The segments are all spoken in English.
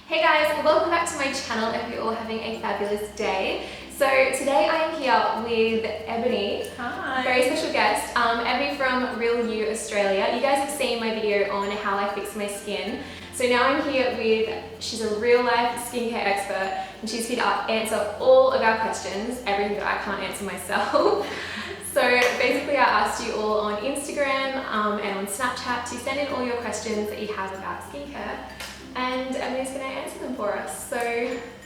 Hey guys, and welcome back to my channel. I hope you're all having a fabulous day. So today I am here with Ebony. Hi. Very special guest, Ebony from Real You Australia. You guys have seen my video on how I fix my skin. So now I'm here with, she's a real life skincare expert and she's here to answer all of our questions, everything that I can't answer myself. So basically I asked you all on Instagram and on Snapchat to send in all your questions that you have about skincare. And Emily's going to answer them for us. So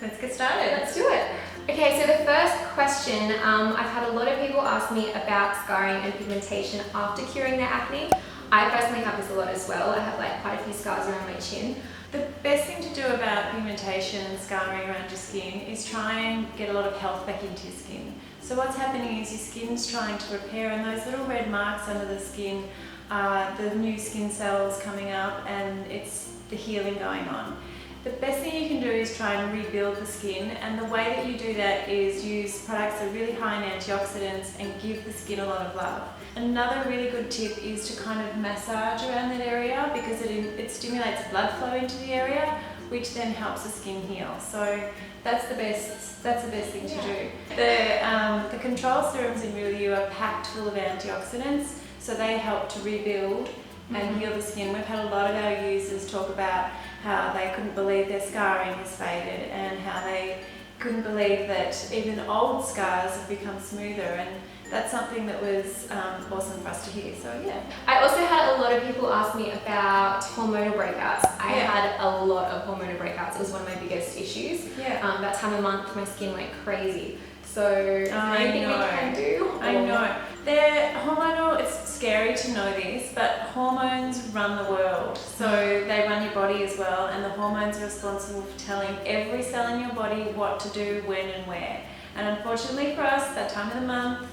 let's get started. Let's do it. Okay, so the first question, I've had a lot of people ask me about scarring and pigmentation after curing their acne. I personally have this a lot as well. I have like quite a few scars around my chin. The best thing to do about pigmentation and scarring around your skin is try and get a lot of health back into your skin. So what's happening is your skin's trying to repair, and those little red marks under the skin are the new skin cells coming up, and it's the healing going on. The best thing you can do is try and rebuild the skin, and the way that you do that is use products that are really high in antioxidants and give the skin a lot of love. Another really good tip is to kind of massage around that area because it stimulates blood flow into the area, which then helps the skin heal. So that's the best thing to do. The control serums in Real You are packed full of antioxidants, so they help to rebuild and heal the skin. We've had a lot of our users talk about how they couldn't believe their scarring has faded and how they couldn't believe that even old scars have become smoother, and that's something that was awesome for us to hear. So yeah. I also had a lot of people ask me about hormonal breakouts. I had a lot of hormonal breakouts. It was one of my biggest issues. Yeah. That time of month my skin went crazy. So anything we can do? I know. They're hormonal, it's scary to know this, but hormones run the world. So they run your body as well, and the hormones are responsible for telling every cell in your body what to do, when and where. And unfortunately for us, that time of the month,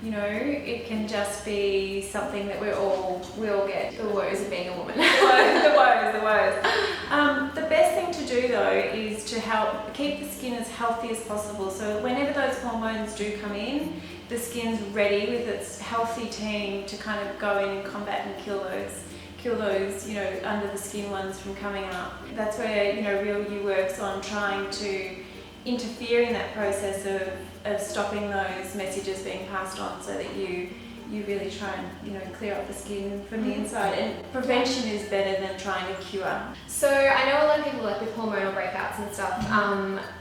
you know, it can just be something that we all get. The woes of being a woman. The woes. The best thing to do though is to help keep the skin as healthy as possible. So whenever those hormones do come in, the skin's ready with its healthy team to kind of go in and combat and kill those, you know, under the skin ones from coming up. That's where, you know, Real You works on trying to interfere in that process of stopping those messages being passed on, so that you really try and, you know, clear up the skin from the inside. And prevention is better than trying to cure. So I know a lot of people, like with hormonal breakouts and stuff,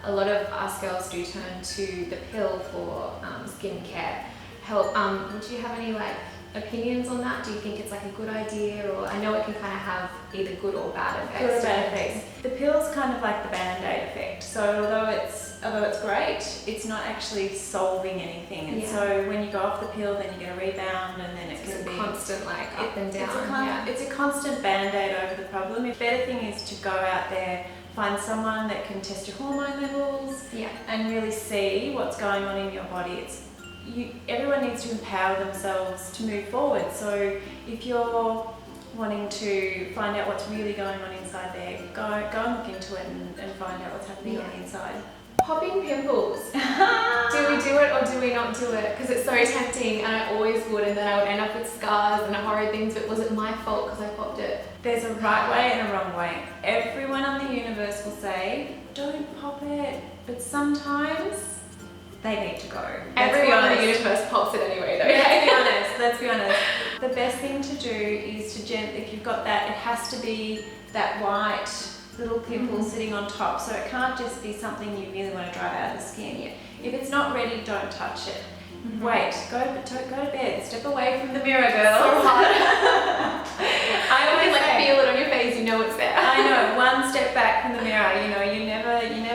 a lot of us girls do turn to the pill for skincare help. Would you have any like opinions on that? Do you think it's like a good idea, or I know it can kind of have either good or bad effects? Good or bad effects. The pill's kind of like the band-aid effect. So although it's great, it's not actually solving anything. And so when you go off the pill, then you get a rebound, and then it can be constant like up and down. It's a constant band-aid over the problem. The better thing is to go out there, find someone that can test your hormone levels, and really see what's going on in your body. Everyone needs to empower themselves to move forward. So if you're wanting to find out what's really going on inside there, go and look into it and find out what's happening on the inside. Popping pimples. Do we do it or do we not do it? Because it's so tempting, and I always would, and then I would end up with scars and horrid things, but was it my fault because I popped it? There's a right way and a wrong way. Everyone on the universe will say, don't pop it, but sometimes they need to go. Everyone in the universe pops it anyway though. Let's be honest. The best thing to do is to if you've got that, it has to be that white little pimple sitting on top. So it can't just be something you really want to drive out of the skin. If it's not ready, don't touch it. Wait, go to bed. Step away from the mirror, girl. So hard. I always like feel it on your face, you know it's there. I know, one step back from the mirror, you know, you're never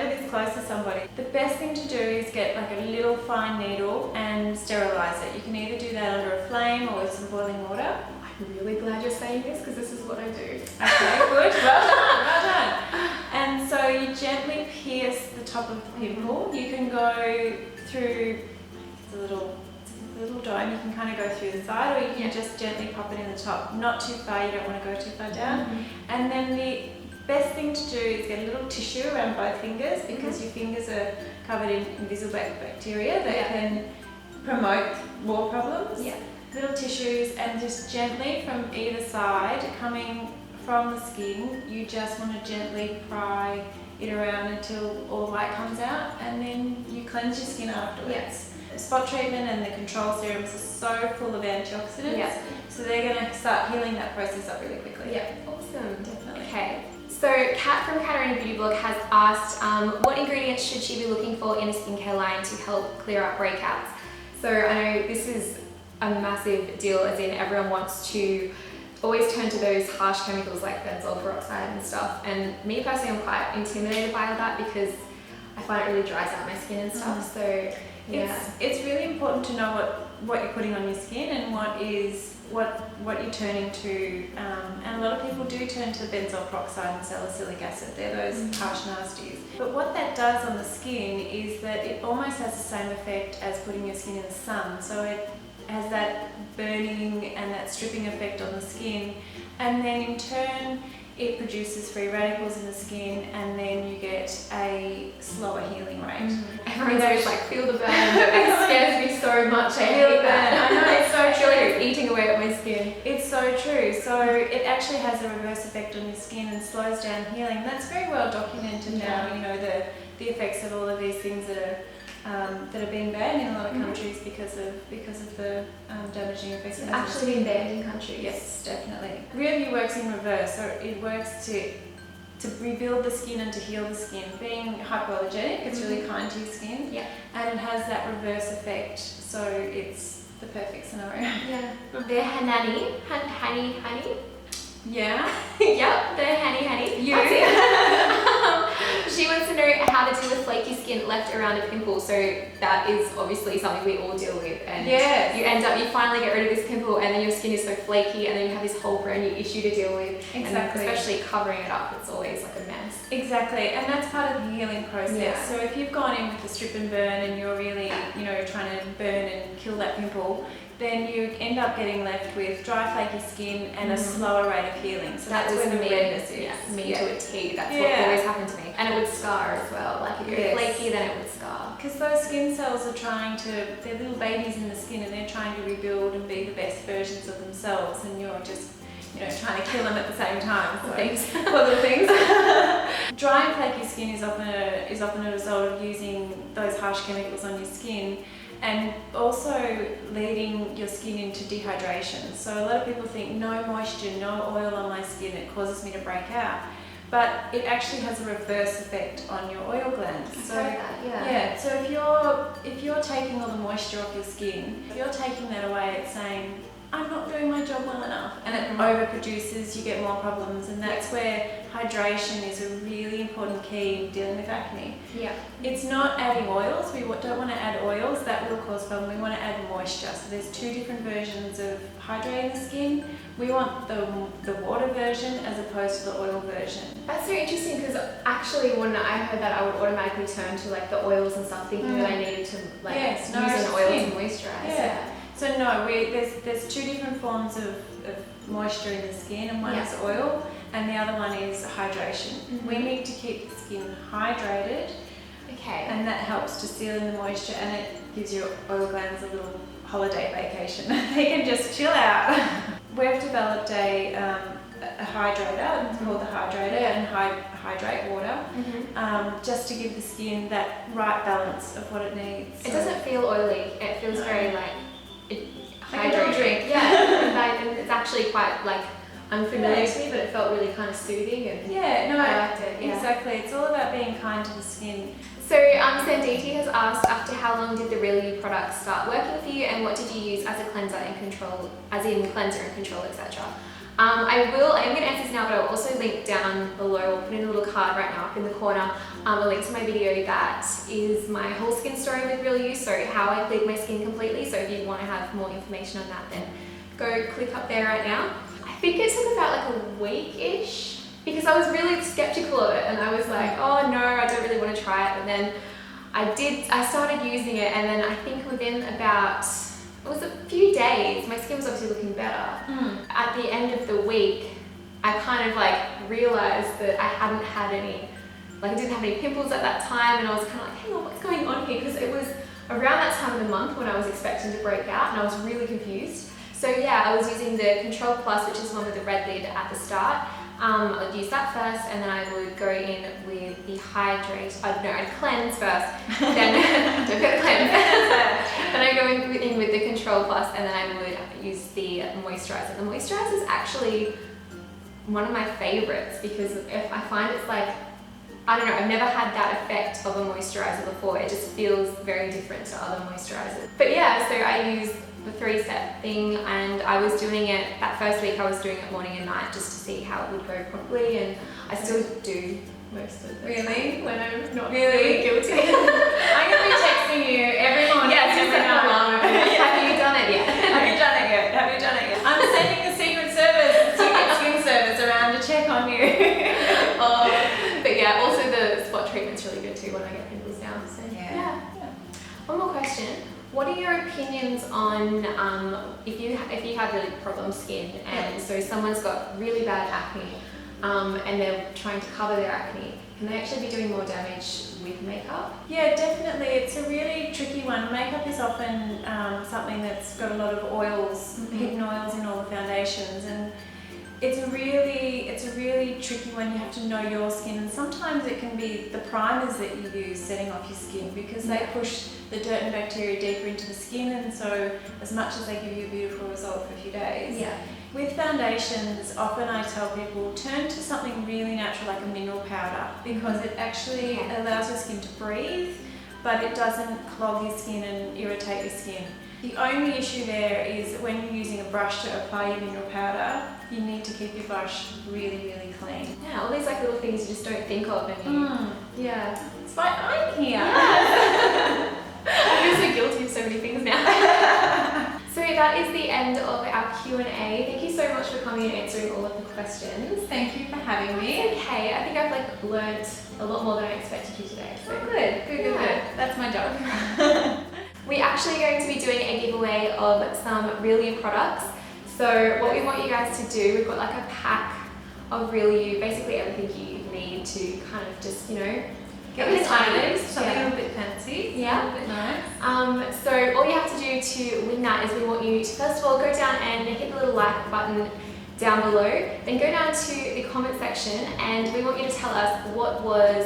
this close to somebody. The best thing to do is get like a little fine needle and sterilize it. You can either do that under a flame or with some boiling water. I'm really glad you're saying this, because this is what I do. Okay, good, well done. And so you gently pierce the top of the pimple. You can go through the little dome, you can kind of go through the side, or you can just gently pop it in the top. Not too far, you don't want to go too far down. And then the best thing to do is get a little tissue around both fingers, because your fingers are covered in invisible bacteria that can promote more problems. Little tissues, and just gently from either side, coming from the skin, you just want to gently pry it around until all the white comes out, and then you cleanse your skin afterwards. Yes. Spot treatment and the control serums are so full of antioxidants, Yeah. so they're going to start healing that process up really quickly. Yeah, awesome. Definitely. Okay, so Kat from Katarina Beauty Blog has asked what ingredients should she be looking for in a skincare line to help clear up breakouts. So I know this is a massive deal, as in everyone wants to always turn to those harsh chemicals like benzoyl peroxide and stuff, and me personally I'm quite intimidated by that because I find it really dries out my skin and stuff. So yeah, it's really important to know what you're putting on your skin and what you're turning to, and a lot of people do turn to benzoyl peroxide and salicylic acid. They're those harsh nasties. But what that does on the skin is that it almost has the same effect as putting your skin in the sun. So it has that burning and that stripping effect on the skin, and then in turn it produces free radicals in the skin, and then you get a slower healing rate. Everyone's always like, feel the burn, but it scares me so much. I hate that. I know, it's so I feel like true. it's eating away at my skin. It's so true. So it actually has a reverse effect on your skin and slows down healing. That's very well documented now. You know, the effects of all of these things that are being banned in a lot of countries because of the damaging effects. It's actually been banned in countries. Yes, definitely. Review works in reverse, so it works to rebuild the skin and to heal the skin. Being hypoallergenic, it's really kind to your skin, and it has that reverse effect. So it's the perfect scenario. Yeah. They're honey. Yeah. Yep, they're honey. You. That's it. She wants to know how to deal with flaky skin left around a pimple. So that is obviously something we all deal with, and you finally get rid of this pimple, and then your skin is so flaky, and then you have this whole brand new issue to deal with. Exactly. And especially covering it up, it's always like a mess. Exactly, and that's part of the healing process. Yeah. So if you've gone in with the strip and burn and you're really, trying to burn and kill that pimple, then you end up getting left with dry, flaky skin and a slower rate of healing. So that's where the redness is. Me to a T. That's what always happened to me. And it would scar as well. Like if you're flaky, then it would scar. Because those skin cells are they're little babies in the skin, and they're trying to rebuild and be the best versions of themselves, and you're just trying to kill them at the same time. So, poor little things. Dry and flaky skin is often a result of using those harsh chemicals on your skin, and also leading your skin into dehydration. So a lot of people think no moisture, no oil on my skin, it causes me to break out. But it actually has a reverse effect on your oil glands. So so if you're taking all the moisture off your skin, if you're taking that away, it's saying, I'm not doing my job well enough, and it overproduces, you get more problems, and that's where hydration is a really important key in dealing with acne. Yeah. It's not adding oils. We don't want to add oils, that will cause problem. We want to add moisture. So there's two different versions of hydrating the skin. We want the water version as opposed to the oil version. That's so interesting, because actually when I heard that, I would automatically turn to like the oils and stuff, thinking that I needed to use an oil to moisturize. Yeah. So no, there's two different forms of moisture in the skin, and one is oil and the other one is hydration. We need to keep the skin hydrated, and that helps to seal in the moisture, and it gives your oil glands a little holiday vacation. They can just chill out. We've developed a hydrator, it's called the hydrator, and hydrate water, just to give the skin that right balance of what it needs. It doesn't feel oily, it feels very like hydrating. Drink. Yeah, and it's actually quite like unfamiliar to me, but it felt really kind of soothing, and I liked it. Yeah. Exactly. It's all about being kind to the skin. So Sanditi has asked, after how long did the Real You products start working for you, and what did you use as a cleanser and control, etc. I am going to answer this now, but I'll also link down below, I'll put in a little card right now up in the corner, a link to my video that is my whole skin story with Real You, so how I cleared my skin completely. So if you want to have more information on that, then go click up there right now. I think it took about like a week-ish, because I was really skeptical of it, and I was like, oh no, I don't really want to try it. But then I started using it, and then I think within about, it was a few days, my skin was obviously looking better. At the end of the week, I kind of like realized that I hadn't had any, like I didn't have any pimples at that time, and I was kind of like, hang on, what's going on here? Because it was around that time of the month when I was expecting to break out, and I was really confused. So yeah, I was using the Control Plus, which is one with the red lid at the start. I'd use that first, and then I would go in with the hydrate. I'd cleanse first, then don't forget the cleanse. Then I go in with the Control Plus, and then I would use the moisturizer. The moisturizer is actually one of my favorites because if I find it's like, I don't know, I've never had that effect of a moisturizer before. It just feels very different to other moisturizers. But yeah, so I use the 3-step thing, and I was doing it, that first week I was doing it morning and night just to see how it would go properly, and I still do most of the time when I'm not really guilty. I'm going to be texting you every morning. Yeah, it's just like an alarm. Have you done it yet? Have you done it yet? Have you done it yet? I'm sending the Secret Skin Service around to check on you. But yeah, also the spot treatment's really good too when I get pimples now. So yeah. One more question. What are your opinions on if you have really problem skin, and so someone's got really bad acne and they're trying to cover their acne, can they actually be doing more damage with makeup? Yeah, definitely. It's a really tricky one. Makeup is often something that's got a lot of oils, hidden oils in all the foundations, and it's a really tricky one. You have to know your skin, and sometimes it can be the primers that you use setting off your skin, because they push the dirt and bacteria deeper into the skin, and so as much as they give you a beautiful result for a few days. Yeah. With foundations, often I tell people turn to something really natural like a mineral powder, because it actually allows your skin to breathe, but it doesn't clog your skin and irritate your skin. The only issue there is when you're using a brush to apply your mineral powder, you need to keep your brush really, really clean. Yeah, all these like little things you just don't think of, and you, it's why I'm here. Yeah. I'm so guilty of so many things now. So that is the end of our Q&A. Thank you so much for coming and answering all of the questions. Thank you for having me. Okay, I think I've like learnt a lot more than I expected you today. So Good. That's my job. We're actually going to be doing a giveaway of some Real You products. So what we want you guys to do, we've got like a pack of Real You, basically everything you need to kind of just, you know, get this items, something a little bit fancy, a little bit nice. So all you have to do to win that is we want you to first of all go down and hit the little like button down below, then go down to the comment section, and we want you to tell us what was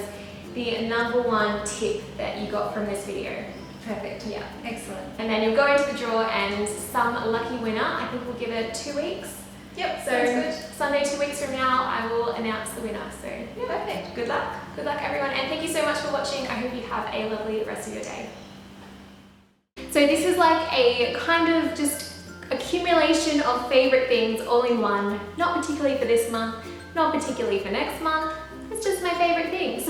the #1 tip that you got from this video. Perfect. Yeah. Excellent. And then you'll go into the draw, and some lucky winner, I think we'll give it 2 weeks. Yep, So good. Sunday 2 weeks from now, I will announce the winner. So yeah. Perfect. Good luck. Good luck everyone, and thank you so much for watching. I hope you have a lovely rest of your day. So this is like a kind of just accumulation of favorite things all in one. Not particularly for this month, not particularly for next month. It's just my favorite things.